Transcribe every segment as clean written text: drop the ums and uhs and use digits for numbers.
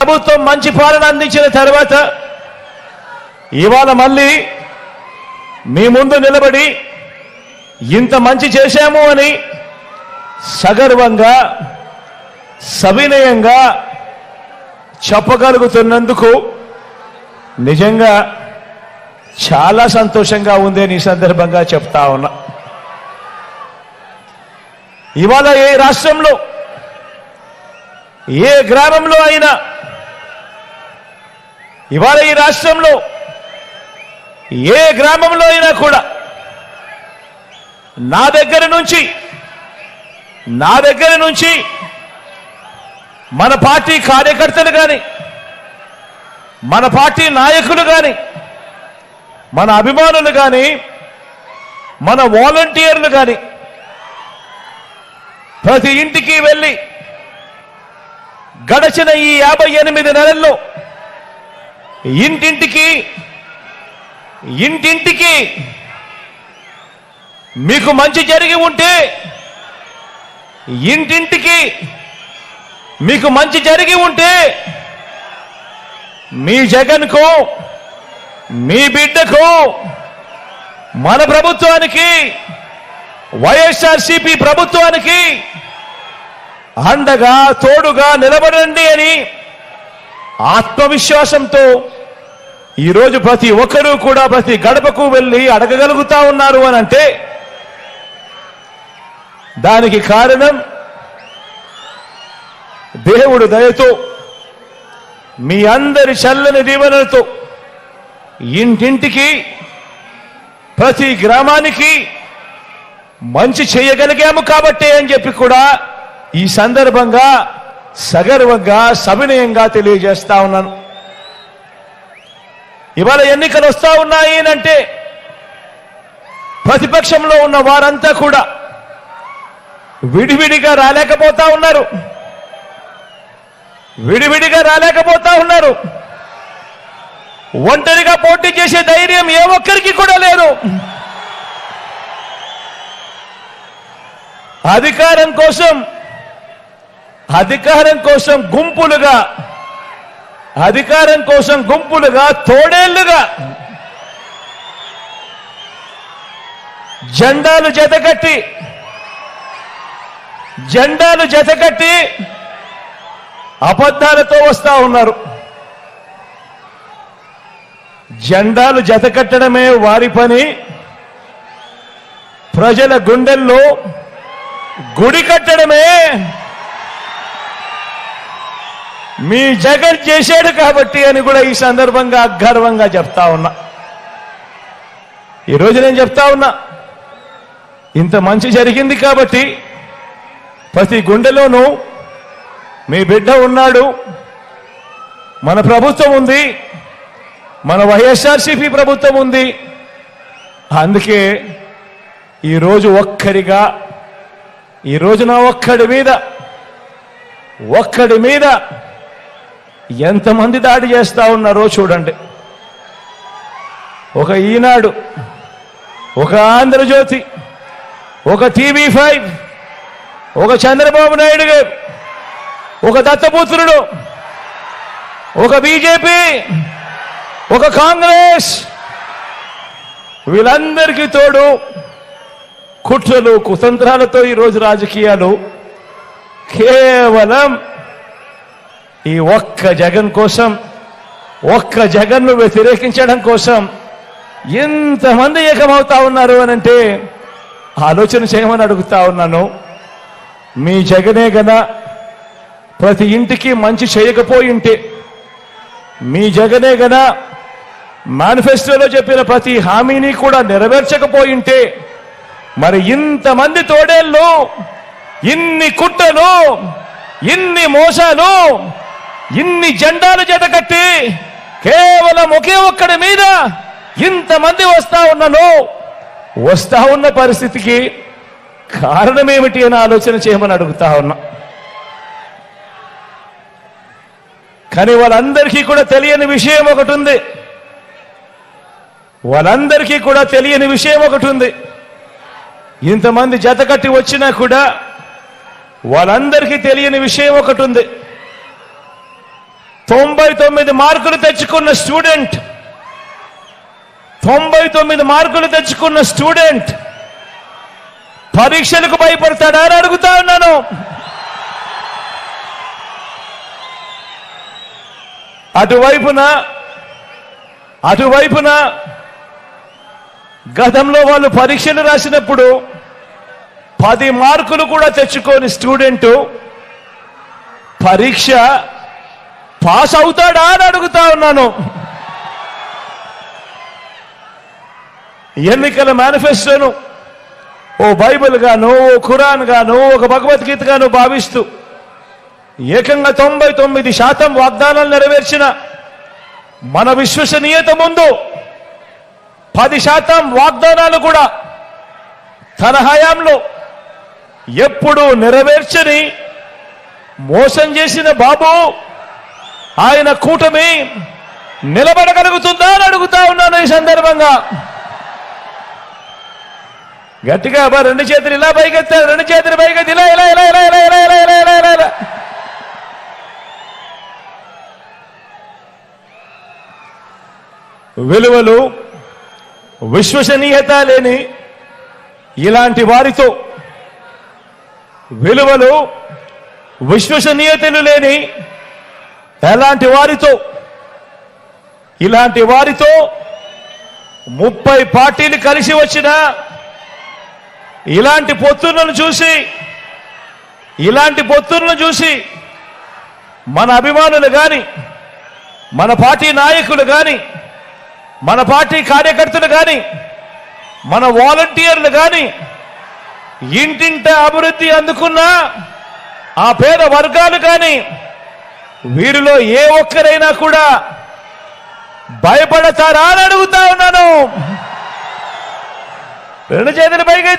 ప్రభుత్వం మంచి పాలన అందించిన తర్వాత ఇవాళ మళ్ళీ మీ ముందు నిలబడి ఇంత మంచి చేశాము అని సగర్వంగా సవినయంగా చెప్పగలుగుతున్నందుకు నిజంగా చాలా సంతోషంగా ఉంది అని ఈ సందర్భంగా చెప్తా ఉన్నా. ఇవాళ ఏ రాష్ట్రంలో ఏ గ్రామంలో అయినా, ఇవాళ ఈ రాష్ట్రంలో ఏ గ్రామంలో అయినా కూడా నా దగ్గర నుంచి మన పార్టీ కార్యకర్తలు కానీ, మన పార్టీ నాయకులు కానీ, మన అభిమానులు కానీ, మన వాలంటీర్లు కానీ ప్రతి ఇంటికి వెళ్ళి గడచిన ఈ 58 నెలల్లో ఇంటింటికి మీకు మంచి జరిగి ఉంటే, ఇంటింటికి మీకు మంచి జరిగి ఉంటే మీ జగన్కు, మీ బిడ్డకు, మన ప్రభుత్వానికి, వైఎస్ఆర్సీపీ ప్రభుత్వానికి అండగా తోడుగా నిలబడండి అని ఆత్మవిశ్వాసంతో ఈరోజు ప్రతి ఒక్కరూ కూడా ప్రతి గడపకు వెళ్ళి అడగగలుగుతా ఉన్నారు అని అంటే దానికి కారణం దేవుడు దయతో, మీ అందరి చల్లని దీవెనలతో ఇంటింటికి ప్రతి గ్రామానికి మంచి చేయగలిగాము కాబట్టే అని చెప్పి కూడా ఈ సందర్భంగా సగర్వంగా సవినయంగా తెలియజేస్తా ఉన్నాను. ఇవాళ ఎన్నికలు వస్తా ఉన్నాయి అంటే ప్రతిపక్షంలో ఉన్న వారంతా కూడా విడివిడిగా రాలేకపోతా ఉన్నారు. ఒంటరిగా పోటీ చేసే ధైర్యం ఏ ఒక్కరికి కూడా లేదు. అధికారం కోసం గుంపులుగా తోడేళ్లుగా జెండాలు జతకట్టి అబద్ధాలతో వస్తా ఉన్నారు. జెండాలు జతకట్టడమే వారి పని, ప్రజల గుండెల్లో గుడి కట్టడమే మీ జగన్ చేశాడు కాబట్టి అని కూడా ఈ సందర్భంగా గర్వంగా చెప్తా ఉన్నా. ఈరోజు నేను చెప్తా ఉన్నా, ఇంత మంచి జరిగింది కాబట్టి ప్రతి గుండెలోనూ మీ బిడ్డ ఉన్నాడు, మన ప్రభుత్వం ఉంది, మన వైఎస్ఆర్సీపీ ప్రభుత్వం ఉంది. అందుకే ఈరోజు నా ఒక్కడి మీద ఎంతమంది దాడి చేస్తా ఉన్నారో చూడండి. ఒక ఈనాడు, ఒక ఆంధ్రజ్యోతి, ఒక TV5, ఒక చంద్రబాబు నాయుడు గారు, ఒక దత్తపుత్రుడు, ఒక బీజేపీ, ఒక కాంగ్రెస్, వీళ్ళందరికీ తోడు కుట్రలు కుతంత్రాలతో ఈరోజు రాజకీయాలు కేవలం ఈ ఒక్క జగన్ కోసం, ఒక్క జగన్ను వ్యతిరేకించడం కోసం ఎంతమంది ఏకమవుతా ఉన్నారు అని అంటే ఆలోచన చేయమని అడుగుతా ఉన్నాను. మీ జగనే గదా ప్రతి ఇంటికి మంచి చేయకపోయింటే, మీ జగనే గదా మేనిఫెస్టోలో చెప్పిన ప్రతి హామీని కూడా నెరవేర్చకపోయింటే, మరి ఇంతమంది తోడేళ్ళు, ఇన్ని కుట్రలు, ఇన్ని మోసాలు, ఇన్ని జెండాలు జతకట్టి కేవలం ఒకే ఒక్కడి మీద ఇంతమంది వస్తా ఉన్న పరిస్థితికి కారణమేమిటి అని ఆలోచన చేయమని అడుగుతా ఉన్నా. కానీ వాళ్ళందరికీ కూడా తెలియని విషయం ఒకటి ఉంది. ఇంతమంది జతకట్టి వచ్చినా కూడా వాళ్ళందరికీ తెలియని విషయం ఒకటి ఉంది. 99 మార్కులు తెచ్చుకున్న స్టూడెంట్ 99 మార్కులు తెచ్చుకున్న స్టూడెంట్ పరీక్షలకు భయపడతాడా అని అడుగుతా ఉన్నాను. అటువైపున గతంలో వాళ్ళు పరీక్షలు రాసినప్పుడు 10 మార్కులు కూడా తెచ్చుకోని స్టూడెంట్ పరీక్ష పాస్ అవుతాడా అని అడుగుతా ఉన్నాను. ఎన్నికల మేనిఫెస్టోను ఓ బైబిల్ గాను, ఓ ఖురాన్ గాను, ఒక భగవద్గీత గాను భావిస్తూ ఏకంగా 99% వాగ్దానాలు నెరవేర్చిన మన విశ్వసనీయత ముందు 10% వాగ్దానాలు కూడా తన హయాంలో ఎప్పుడూ నెరవేర్చని మోసం చేసిన బాబు ఆయన కూటమి నిలబడగలుగుతుందా అని అడుగుతా ఉన్నాను. ఈ సందర్భంగా గట్టిగా రెండు చేతులు ఇలా పైకెత్తారు, రెండు చేతులు పైకెత్తి ఇలా ఇలా ఇలా ఇలా ఇలా ఇలా ఇలా ఇలా ఇలా ఇలా. విలువలు విశ్వసనీయత లేని ఇలాంటి వారితో, విలువలు విశ్వసనీయతలు లేని ఎలాంటి వారితో, ఇలాంటి వారితో 30 పార్టీలు కలిసి వచ్చిన ఇలాంటి పొత్తులను చూసి మన అభిమానులు గాని, మన పార్టీ నాయకులు గాని, మన పార్టీ కార్యకర్తలు గాని, మన వాలంటీర్లు గాని, ఇంటింట అభివృద్ధి అందుకున్న ఆ పేద వర్గాలు గాని, వీరిలో ఏ ఒక్కరైనా కూడా భయపడతారా అని అడుగుతా ఉన్నాను. రెండు చేతులు పైకి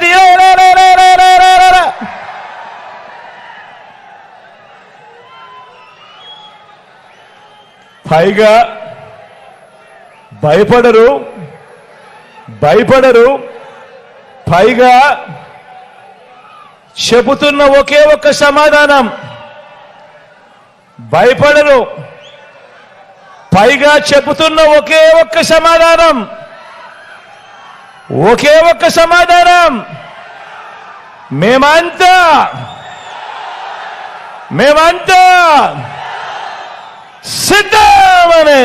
పైగా భయపడరు, పైగా చెబుతున్న ఒకే ఒక్క సమాధానం, భయపడరు, పైగా చెబుతున్న ఒకే ఒక్క సమాధానం, మేమంతా సిద్ధమని.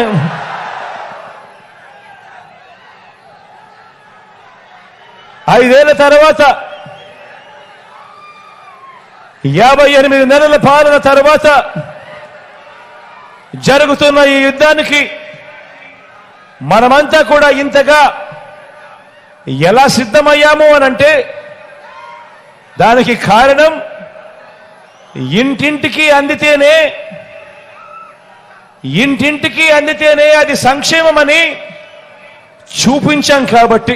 5 ఏళ్ల తర్వాత 58 నెలల పాలన తర్వాత జరుగుతున్న ఈ యుద్ధానికి మనమంతా కూడా ఇంతగా ఎలా సిద్ధమయ్యాము అనంటే దానికి కారణం ఇంటింటికి అందితేనే అది సంక్షేమమని చూపించాం కాబట్టి.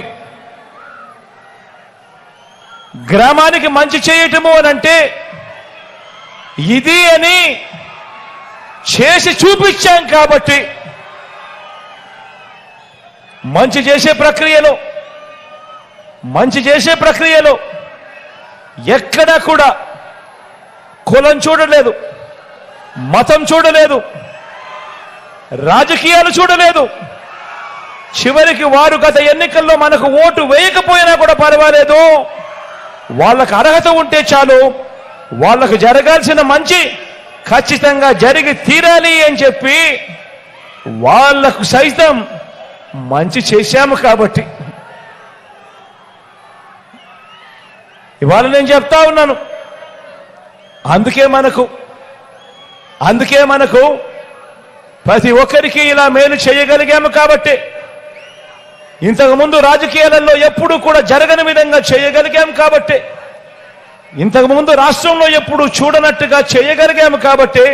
గ్రామానికి మంచి చేయటము అనంటే ఇది అని చేసి చూపించాం కాబట్టి. మంచి చేసే ప్రక్రియలో ఎక్కడా కూడా కులం చూడలేదు, మతం చూడలేదు, రాజకీయాలు చూడలేదు. చివరికి వారు గత ఎన్నికల్లో మనకు ఓటు వేయకపోయినా కూడా పర్వాలేదు, వాళ్ళకు అర్హత ఉంటే చాలు, వాళ్లకు జరగాల్సిన మంచి ఖచ్చితంగా జరిగి తీరాలి అని చెప్పి వాళ్లకు సైతం మంచి చేశాము కాబట్టి. ఇవాళ నేను చెప్తా ఉన్నాను, అందుకే మనకు ప్రతి ఒక్కరికి ఇలా మేలు చేయగలిగాము కాబట్టి, ఇంతకుముందు రాజకీయాలలో ఎప్పుడూ కూడా జరగని విధంగా చేయగలిగాం కాబట్టి, ఇంతకుముందు రాష్ట్రంలో ఎప్పుడూ చూడనట్టుగా చేయగలిగాము కాబట్టి,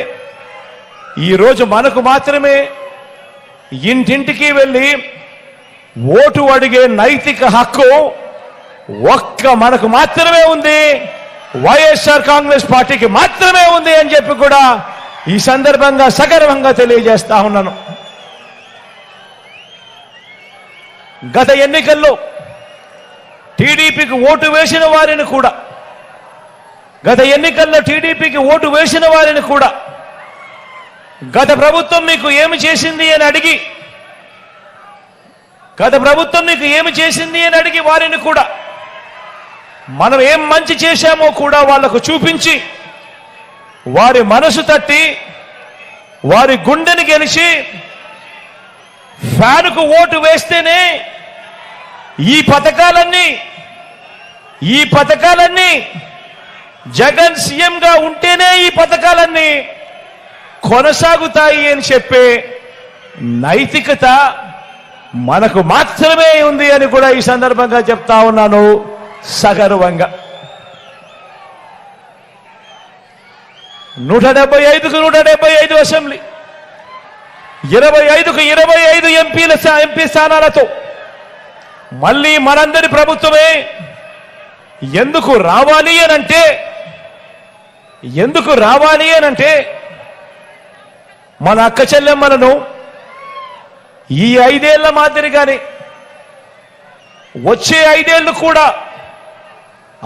ఈరోజు మనకు మాత్రమే ఇంటింటికి వెళ్ళి ఓటు అడిగే నైతిక హక్కు మనకు మాత్రమే ఉంది, వైఎస్ఆర్ కాంగ్రెస్ పార్టీకి మాత్రమే ఉంది అని చెప్పి కూడా ఈ సందర్భంగా సగర్వంగా తెలియజేస్తా ఉన్నాను. గత ఎన్నికల్లో టీడీపీకి ఓటు వేసిన వారిని కూడా గత ప్రభుత్వం మీకు ఏమి చేసింది అని అడిగి వారిని కూడా మనం ఏం మంచి చేశామో కూడా వాళ్లకు చూపించి వారి మనసు తట్టి వారి గుండెని గెలిచి ఫ్యాన్కు ఓటు వేస్తేనే ఈ పథకాలన్నీ జగన్ సీఎంగా ఉంటేనే ఈ పథకాలన్నీ కొనసాగుతాయి అని చెప్పే నైతికత మనకు మాత్రమే ఉంది అని కూడా ఈ సందర్భంగా చెప్తా ఉన్నాను సగర్వంగా. 175కు 175 అసెంబ్లీ, 25కు 25 ఎంపీ స్థానాలతో మళ్ళీ మనందరి ప్రభుత్వమే ఎందుకు రావాలి అనంటే మన అక్క చెల్లెమ్మలను ఈ 5 ఏళ్ల మాదిరిగానే వచ్చే 5 ఏళ్లు కూడా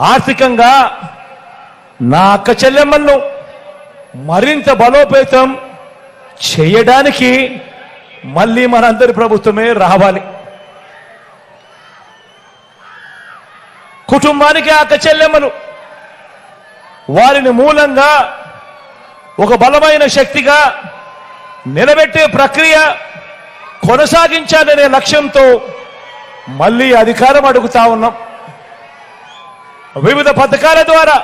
ఆర్థికంగా నా అక్క చెల్లెమ్మలను మరింత బలోపేతం చేయడానికి మళ్ళీ మనందరి ప్రభుత్వమే రావాలి. కుటుంబానికి అక్క చెల్లెమ్మలు వారిని మూలంగా ఒక బలమైన శక్తిగా నిలబెట్టే ప్రక్రియ కొనసాగించాలనే లక్ష్యంతో మళ్ళీ అధికారం అడుగుతా ఉన్నాం. వివిధ పథకాల ద్వారా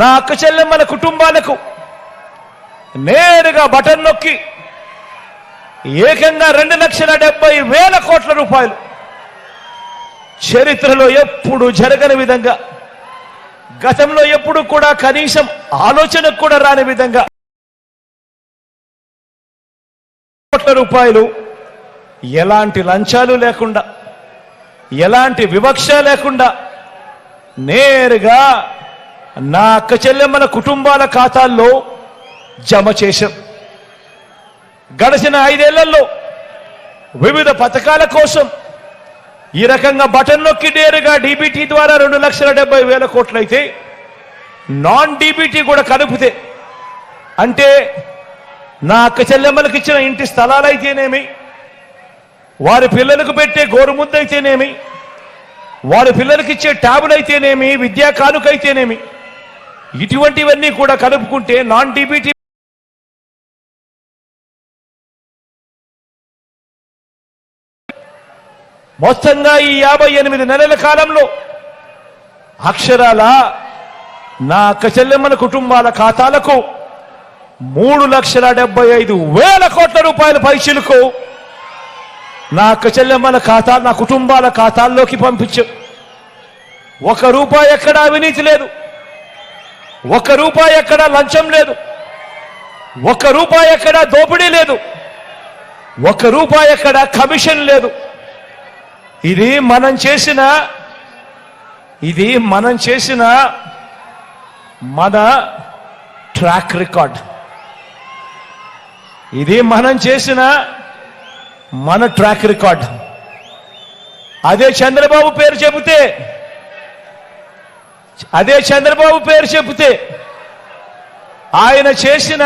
నా అక్క చెల్లెమ్మల కుటుంబాలకు నేరుగా బటన్ నొక్కి ఏకంగా 2,70,000 కోట్ల రూపాయలు చరిత్రలో ఎప్పుడు జరగని విధంగా, గతంలో ఎప్పుడు కూడా కనీసం ఆలోచనకు కూడా రాని విధంగా కోట్ల రూపాయలు ఎలాంటి లంచాలు లేకుండా, ఎలాంటి వివక్ష లేకుండా నేరుగా నా అక్క చెల్లెమ్మల కుటుంబాల ఖాతాల్లో జమ చేశాం. గడిచిన 5 ఏళ్లలో వివిధ పథకాల కోసం ఈ రకంగా బటన్ నొక్కి నేరుగా డీబీటీ ద్వారా 2,70,000 కోట్లయితే, నాన్ డీబీటీ కూడా కలిపితే అంటే నా అక్క చెల్లెమ్మలకు ఇచ్చిన ఇంటి స్థలాలైతేనేమి, వారి పిల్లలకు పెట్టే గోరుముద్దైతేనేమి, వారి పిల్లలకి ఇచ్చే ట్యాబులైతేనేమి, విద్యా కానుకైతేనేమి, ఇటువంటివన్నీ కూడా కలుపుకుంటే నాన్ డీబీటీ మొత్తంగా ఈ 58 నెలల కాలంలో అక్షరాల నా అక్క చెల్లెమ్మల కుటుంబాల ఖాతాలకు 3,75,000 కోట్ల రూపాయల పైచిలకు నా అక్క చెల్లెమ్మల ఖాతా, నా కుటుంబాల ఖాతాల్లోకి పంపించాం. 1 రూపాయి ఎక్కడ అవినీతి లేదు, 1 రూపాయి ఎక్కడ లంచం లేదు, 1 రూపాయి ఎక్కడ దోపిడీ లేదు, 1 రూపాయి ఎక్కడ కమిషన్ లేదు. ఇది మనం చేసిన మన ట్రాక్ రికార్డ్. ఇది మనం చేసిన మన ట్రాక్ రికార్డ్. అదే చంద్రబాబు పేరు చెబితే ఆయన చేసిన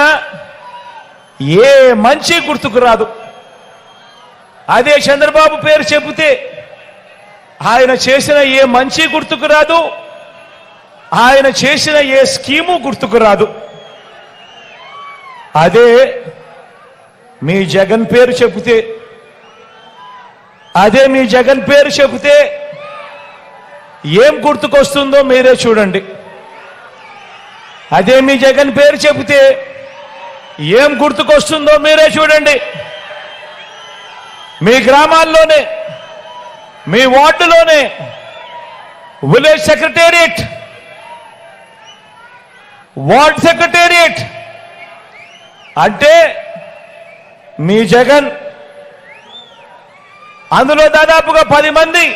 ఏ మంచి గుర్తుకు రాదు. అదే చంద్రబాబు పేరు చెబితే ఆయన చేసిన ఏ మంచి గుర్తుకు రాదు, ఆయన చేసిన ఏ స్కీము గుర్తుకు రాదు. అదే మీ జగన్ పేరు చెబితే ఏం గుర్తుకొస్తుందో మీరే చూడండి. అదే మీ జగన్ పేరు చెబితే ఏం గుర్తుకొస్తుందో మీరే చూడండి. మీ గ్రామాల్లోనే, మీ వార్డులోనే విలేజ్ సెక్రటేరియట్, వార్డ్ సెక్రటేరియట్ అంటే మీ జగన్, అందులో దాదాపుగా 10 మంది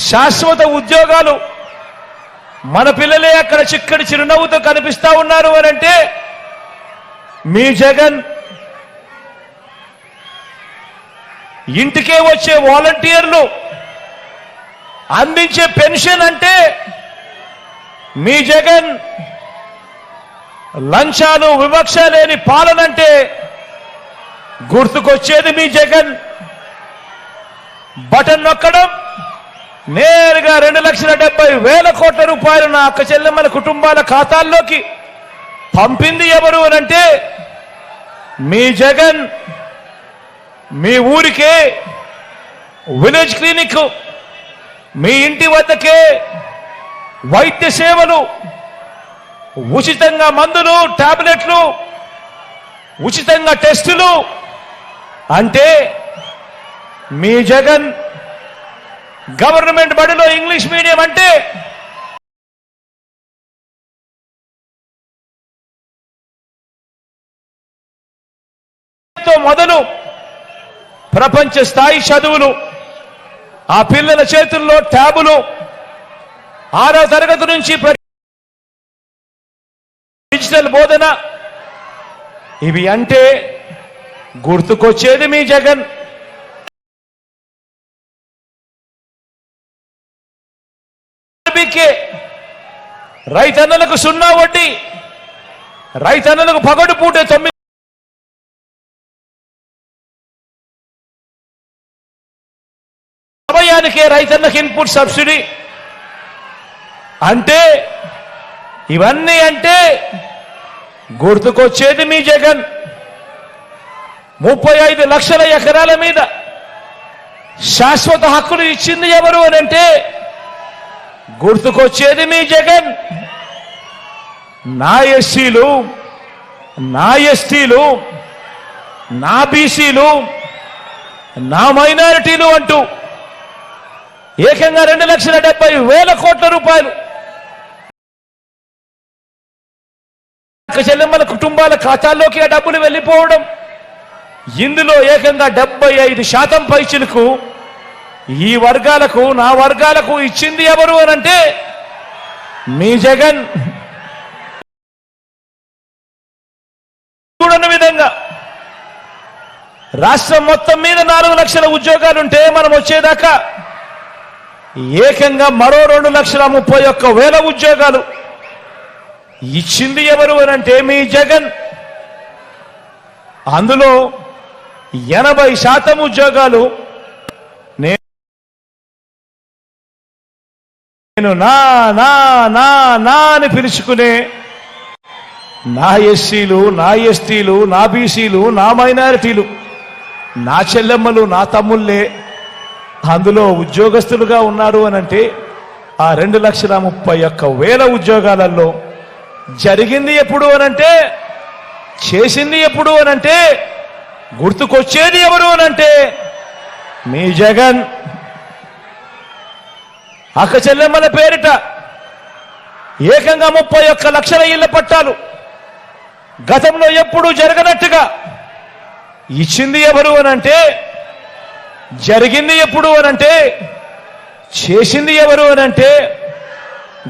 శాశ్వత ఉద్యోగాలు, మన పిల్లలే అక్కడ చిక్కడి చిరునవ్వుతో కనిపిస్తా ఉన్నారు అని అంటే మీ జగన్. ఇంటికే వచ్చే వాలంటీర్లు అందించే పెన్షన్ అంటే మీ జగన్. లంచాలు వివక్ష లేని పాలనంటే గుర్తుకొచ్చేది మీ జగన్. బటన్ నొక్కడం, నేరుగా 2,70,000 కోట్ల రూపాయలు నా అక్క చెల్లెమ్మల కుటుంబాల ఖాతాల్లోకి పంపింది ఎవరు అనంటే మీ జగన్. మీ ఊరికే విలేజ్ క్లినిక్, మీ ఇంటి వద్దకే వైద్య సేవలు, ఉచితంగా మందులు, టాబ్లెట్లు, ఉచితంగా టెస్టులు అంటే మీ జగన్. గవర్నమెంట్ బడిలో ఇంగ్లీష్ మీడియం అంటే మొదలు ప్రపంచ స్థాయి చదువులు, ఆ పిల్లల చేతుల్లో ట్యాబులు, 6వ తరగతి నుంచి డిజిటల్ బోధన, ఇవి అంటే గుర్తుకొచ్చేది మీ జగన్. రైతన్నలకు 0 వడ్డీ, రైతన్నలకు పగడు పూటే 9 సమయానికే రైతన్నకు ఇన్పుట్ సబ్సిడీ అంటే ఇవన్నీ అంటే గుర్తుకొచ్చేది మీ జగన్. 35 లక్షల ఎకరాల మీద శాశ్వత హక్కులు ఇచ్చింది ఎవరు అని అంటే గుర్తుకొచ్చేది మీ జగన్. నా ఎస్సీలు, నా ఎస్టీలు, నా బీసీలు, నా మైనారిటీలు అంటూ ఏకంగా 2,70,000 కోట్ల రూపాయలు చెల్లెమ్మల కుటుంబాల ఖాతాల్లోకి ఆ డబ్బులు వెళ్ళిపోవడం, ఇందులో ఏకంగా 75% పైచిలకు ఈ వర్గాలకు, నా వర్గాలకు ఇచ్చింది ఎవరు అనంటే మీ జగన్. చూడని విధంగా రాష్ట్రం మొత్తం మీద 4 లక్షల ఉద్యోగాలుంటే మనం వచ్చేదాకా ఏకంగా మరో 2,31,000 ఉద్యోగాలు ఇచ్చింది ఎవరు అనంటే మీ జగన్. అందులో 80% ఉద్యోగాలు నేను నా నా నా నా అని పిలుచుకునే నా ఎస్సీలు, నా ఎస్టీలు, నా బీసీలు, నా మైనారిటీలు, నా చెల్లెమ్మలు, నా తమ్ముళ్ళే అందులో ఉద్యోగస్తులుగా ఉన్నారు అనంటే ఆ 2,31,000 ఉద్యోగాలలో జరిగింది ఎప్పుడు అనంటే, చేసింది ఎప్పుడు అనంటే, గుర్తుకొచ్చేది ఎవరు అనంటే మీ జగన్. అక్క చెల్లెమ్మల పేరిట ఏకంగా 31 లక్షల ఇళ్ల పట్టాలు గతంలో ఎప్పుడూ జరగనట్టుగా ఇచ్చింది ఎవరు అనంటే, జరిగింది ఎప్పుడు అనంటే, చేసింది ఎవరు అనంటే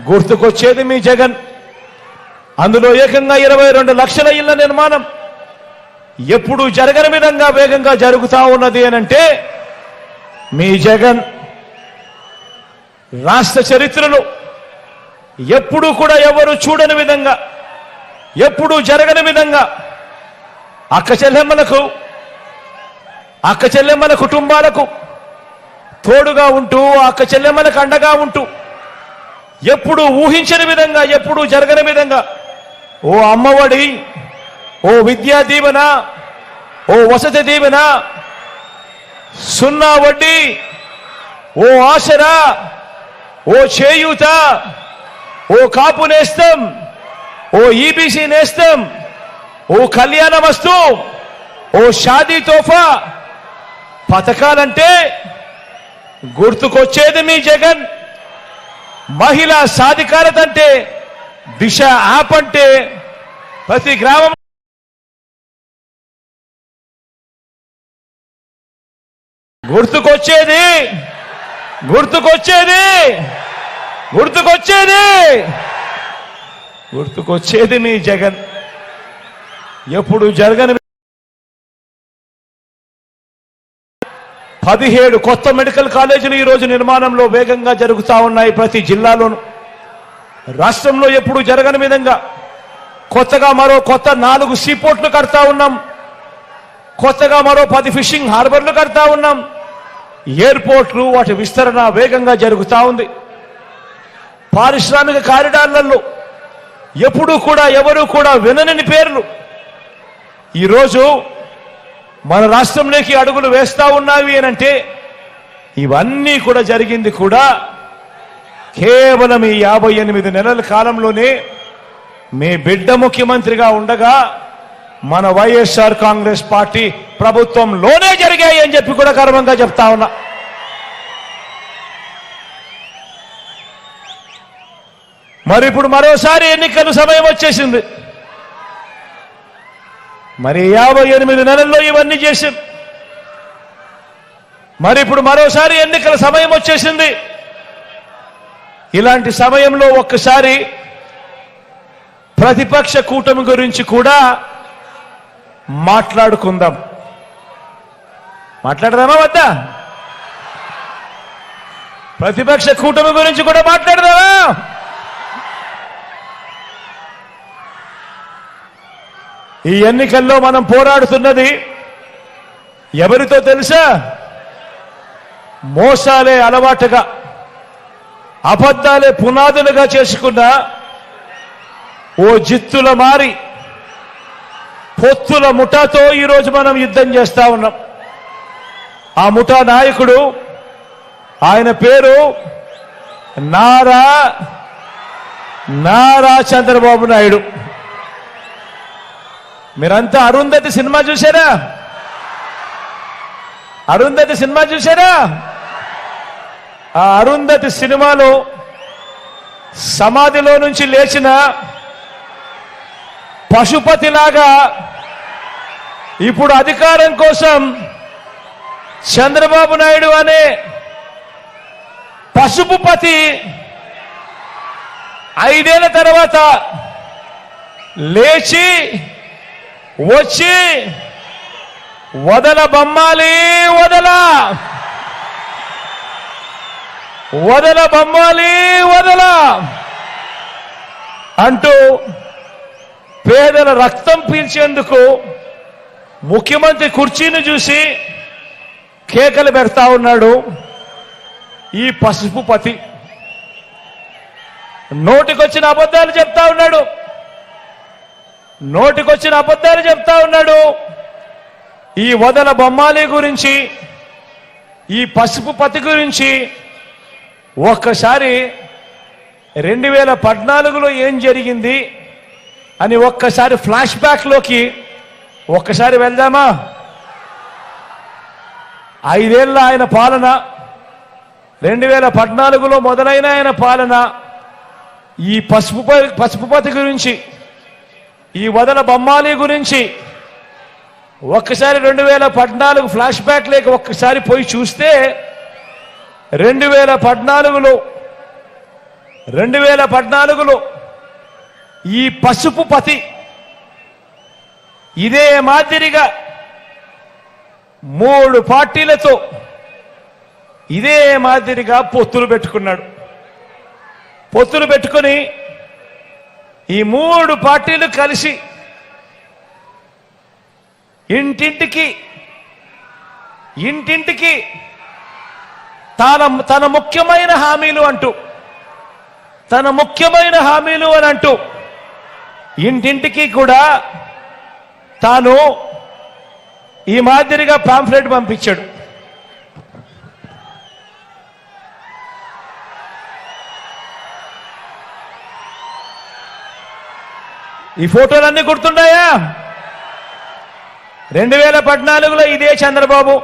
గుర్తుకొచ్చేది మీ జగన్. అందులో ఏకంగా 22 లక్షల ఇళ్ల నిర్మాణం ఎప్పుడు జరగని విధంగా వేగంగా జరుగుతా ఉన్నది అనంటే మీ జగన్. రాష్ట్ర చరిత్రలో ఎప్పుడూ కూడా ఎవరు చూడని విధంగా, ఎప్పుడూ జరగని విధంగా అక్క చెల్లెమ్మల కుటుంబాలకు తోడుగా ఉంటూ, అక్క చెల్లెమ్మలకు అండగా ఉంటూ, ఎప్పుడు ఊహించని విధంగా, ఎప్పుడు జరగని విధంగా ఓ అమ్మఒడి, ఓ విద్యా దీవెన, ఓ వసతి దీవెన, 0 వడ్డీ, ఓ ఆసరా, ఓ చేయూత, ఓ కాపు నేస్తం, ఓ ఈబీసీ నేస్తం, ఓ కళ్యాణ వస్తు, ఓ షాదీ తోఫా పథకాలంటే గుర్తుకొచ్చేది మీ జగన్. మహిళా సాధికారత అంటే దిశ యాప్ అంటే ప్రతి గ్రామం గుర్తుకొచ్చేది గుర్తుకొచ్చేది గుర్తుకొచ్చేది గుర్తుకొచ్చేది మీ జగన్. ఎప్పుడు జరగని 17 కొత్త మెడికల్ కాలేజీలు ఈరోజు నిర్మాణంలో వేగంగా జరుగుతూ ఉన్నాయి ప్రతి జిల్లాలోనూ. రాష్ట్రంలో ఎప్పుడు జరగని విధంగా కొత్తగా మరో 4 సీపోర్ట్లు కడతా ఉన్నాం. కొత్తగా మరో 10 ఫిషింగ్ హార్బర్లు కడతా ఉన్నాం. ఎయిర్పోర్ట్లు వాటి విస్తరణ వేగంగా జరుగుతూ ఉంది. పారిశ్రామిక కారిడార్లలో ఎప్పుడూ కూడా ఎవరు కూడా వినని పేర్లు ఈరోజు మన రాష్ట్రంలోకి అడుగులు వేస్తా ఉన్నవి అనంటే ఇవన్నీ కూడా జరిగింది కూడా కేవలం ఈ 58 నెలల కాలంలోనే మీ బిడ్డ ముఖ్యమంత్రిగా ఉండగా మన వైఎస్ఆర్ కాంగ్రెస్ పార్టీ ప్రభుత్వంలోనే జరిగాయి అని చెప్పి కూడా గర్వంగా చెప్తా ఉన్నా. మరి ఇప్పుడు మరోసారి ఎన్నికల సమయం వచ్చేసింది. మరి 58 నెలల్లో ఇవన్నీ చేశాం. మరి ఇప్పుడు మరోసారి ఎన్నికల సమయం వచ్చేసింది. ఇలాంటి సమయంలో ఒక్కసారి ప్రతిపక్ష కూటమి గురించి కూడా మాట్లాడుకుందాం. మాట్లాడదామా వద్దా? ప్రతిపక్ష కూటమి గురించి కూడా మాట్లాడదామా? ఈ ఎన్నికల్లో మనం పోరాడుతున్నది ఎవరితో తెలుసా? మోసాలే అలవాటుగా అబద్ధాలే పునాదులుగా చేసుకున్న ఓ జిత్తుల మారి పొత్తుల ముఠాతో ఈరోజు మనం యుద్ధం చేస్తా ఉన్నాం. ఆ ముఠా నాయకుడు ఆయన పేరు నారా చంద్రబాబు నాయుడు. మీరంతా అరుంధతి సినిమా చూశారా? అరుంధతి సినిమా చూశారా? ఆ అరుంధతి సినిమాలో సమాధిలో నుంచి లేచిన పశుపతిలాగా ఇప్పుడు అధికారం కోసం చంద్రబాబు నాయుడు అనే పశుపతి 5 ఏళ్ల తర్వాత లేచి వచ్చి వదల బొమ్మాలి వదల అంటూ పేదల రక్తం పీల్చేందుకు ముఖ్యమంత్రి కుర్చీని చూసి కేకలు పెడతా ఉన్నాడు ఈ పసుపుపతి. నోటికొచ్చిన అబద్ధాలు చెప్తా ఉన్నాడు. ఈ వదల బొమ్మాలి గురించి, ఈ పసుపుపతి గురించి ఒక్కసారి 2014లో ఏం జరిగింది అని ఒక్కసారి ఫ్లాష్ బ్యాక్ లోకి ఒక్కసారి వెళ్దామా? 5 ఏళ్ల ఆయన పాలన, 2014లో మొదలైన ఆయన పాలన, ఈ పసుపుపతి గురించి, ఈ వదల బొమ్మాలి గురించి ఒక్కసారి 2014 ఫ్లాష్ బ్యాక్ లేక ఒక్కసారి పోయి చూస్తే 2014లో ఈ పసుపుపతి ఇదే మాదిరిగా 3 పార్టీలతో ఇదే మాదిరిగా పొత్తులు పెట్టుకుని ఈ 3 పార్టీలు కలిసి ఇంటింటికి తన ముఖ్యమైన హామీలు అని అంటూ ఇంటింటికి కూడా తాను ఈ మాదిరిగా పాంఫ్లెట్ పంపించాడు. ఈ ఫోటోలన్నీ గుర్తున్నాయా? 2014లో ఇదే చంద్రబాబు,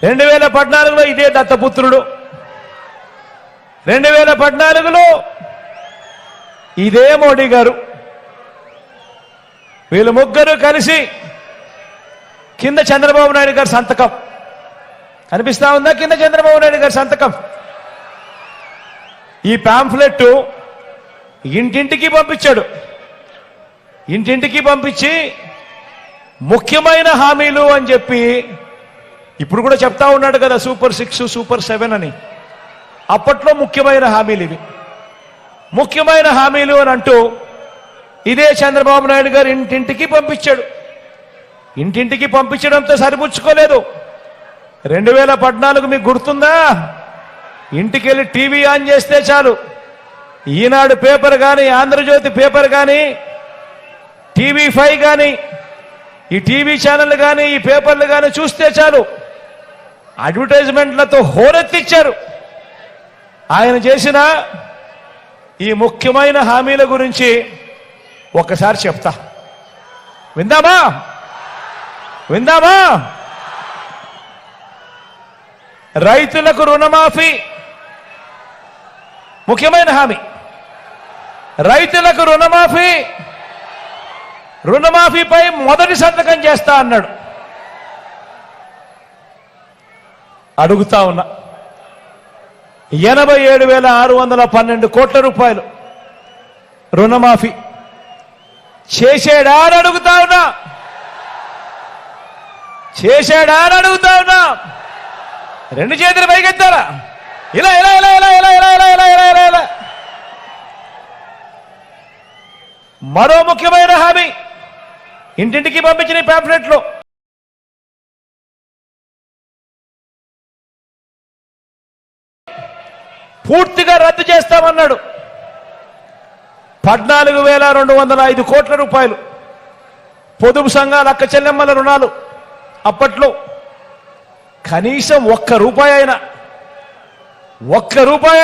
2014లో ఇదే దత్తపుత్రుడు, 2014లో ఇదే మోడీ గారు. వీళ్ళు ముగ్గురు కలిసి కింద చంద్రబాబు నాయుడు గారి సంతకం అనిపిస్తా ఉందా? కింద చంద్రబాబు నాయుడు గారి సంతకం. ఈ పాంఫ్లెట్ ఇంటింటికి పంపించి ముఖ్యమైన హామీలు అని చెప్పి ఇప్పుడు కూడా చెప్తా ఉన్నాడు కదా, సూపర్ 6, సూపర్ 7 అని. అప్పట్లో ముఖ్యమైన హామీలు ఇవి. ముఖ్యమైన హామీలు అని అంటూ ఇదే చంద్రబాబు నాయుడు గారు ఇంటింటికి పంపించాడు. ఇంటింటికి పంపించడంతో సరిపుచ్చుకోలేదు. 2014 మీకు గుర్తుందా? ఇంటికి వెళ్ళి టీవీ ఆన్ చేస్తే చాలు, ఈనాడు పేపర్ కానీ, ఆంధ్రజ్యోతి పేపర్ కానీ, TV5 కానీ, ఈ టీవీ ఛానల్ కానీ, ఈ పేపర్లు కానీ చూస్తే చాలు అడ్వర్టైజ్మెంట్లతో హోరెత్తిచ్చారు. ఆయన చేసిన ఈ ముఖ్యమైన హామీల గురించి ఒక్కసారి చెప్తా, విందామా? రైతులకు రుణమాఫీ ముఖ్యమైన హామీ. రైతులకు రుణమాఫీపై మొదటి సంతకం చేస్తా అన్నాడు. అడుగుతా ఉన్నా, 87,612 కోట్ల రూపాయలు రుణమాఫీ చేశాడా అని అడుగుతా ఉన్నా. రెండు చేతులు పైకెత్తారా? ఇలా ఇలా ఇలా ఇలా ఇలా ఇలా ఇలా ఇలా ఇలా ఇలా ఇలా. మరో ముఖ్యమైన హామీ ఇంటింటికి పంపించిన ప్యాంఫ్లెట్లో పూర్తిగా రద్దు చేస్తామన్నాడు. 14,205 కోట్ల రూపాయలు పొదుపు సంఘాల అక్క చెల్లెమ్మల రుణాలు అప్పట్లో కనీసం ఒక్క రూపాయి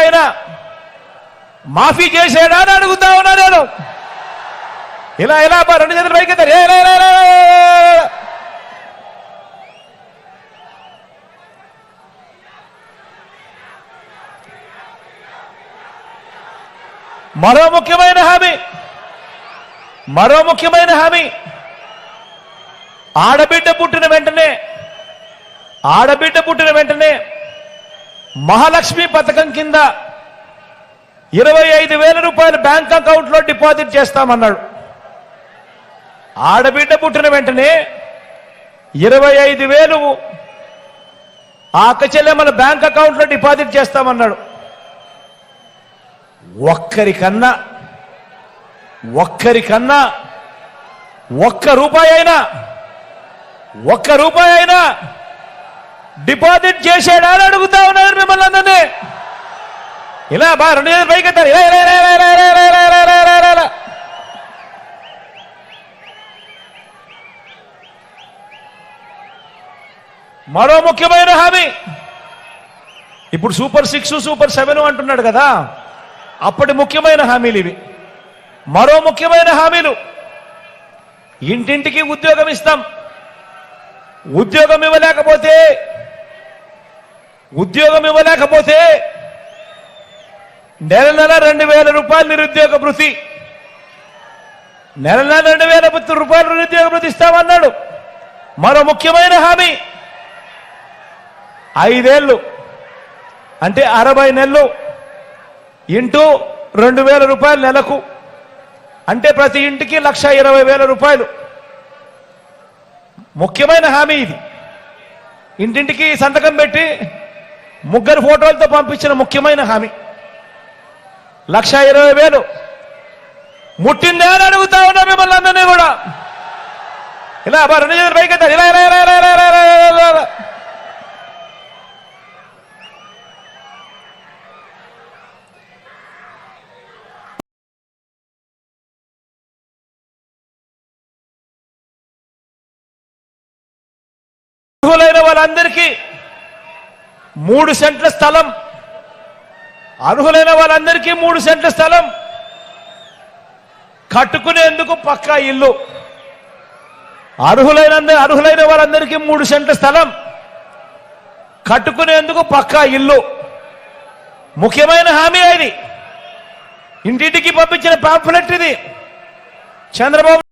అయినా మాఫీ చేశాడా అని అడుగుతా ఉన్నా నేను. ఇలా ఇలా రెండు చేతులు పైకెత్తారు. మరో ముఖ్యమైన హామీ ఆడబిడ్డ పుట్టిన వెంటనే మహాలక్ష్మి పథకం కింద 25,000 రూపాయలు బ్యాంక్ అకౌంట్లో డిపాజిట్ చేస్తామన్నాడు. ఆడబిడ్డ పుట్టిన వెంటనే 25,000 ఆ అక్క చెల్లెమ్మల బ్యాంక్ అకౌంట్లో డిపాజిట్ చేస్తామన్నాడు. ఒక్కరికన్నా ఒక్క రూపాయి అయినా డిపాజిట్ చేశాడా అని అడుగుతా ఉన్నారు మిమ్మల్ని అందరినీ. ఇలా రెండు చేతులు పైకెత్తారు. మరో ముఖ్యమైన హామీ, ఇప్పుడు సూపర్ 6 సూపర్ 7 అంటున్నాడు కదా, అప్పటి ముఖ్యమైన హామీలు ఇవి. మరో ముఖ్యమైన హామీలు, ఇంటింటికి ఉద్యోగం ఇస్తాం. ఉద్యోగం ఇవ్వలేకపోతే నెల 2,000 రూపాయలు నిరుద్యోగ భృతి, నెల 2,000 రూపాయలు నిరుద్యోగ భృతి ఇస్తామన్నాడు. మరో ముఖ్యమైన హామీ, 5 ఏళ్ళు అంటే 60 నెలలు ఇంటూ 2,000 రూపాయలు నెలకు, అంటే ప్రతి ఇంటికి 1,20,000 రూపాయలు. ముఖ్యమైన హామీ ఇది. ఇంటింటికి సంతకం పెట్టి 3 ఫోటోలతో పంపించిన ముఖ్యమైన హామీ. 1,20,000 ముట్టిందే అని అడుగుతా ఉన్నా మిమ్మల్ని అందరినీ కూడా. ఇలా రెండు చేతులు పైకెత్తారు. ఇలా ఇలా ఇలా ఇలా ఇలా ఇలా ఇలా. అర్హులైన వాళ్ళందరికీ 3 సెంట్ల స్థలం, అర్హులైన వాళ్ళందరికీ 3 సెంట్ల స్థలం, కట్టుకునేందుకు పక్కా ఇల్లు. అర్హులైన వాళ్ళందరికీ 3 సెంట్ల స్థలం, కట్టుకునేందుకు పక్కా ఇల్లు. ముఖ్యమైన హామీ ఇది. ఇంటింటికి పంపించిన పాంఫ్లెట్ ఇది. చంద్రబాబు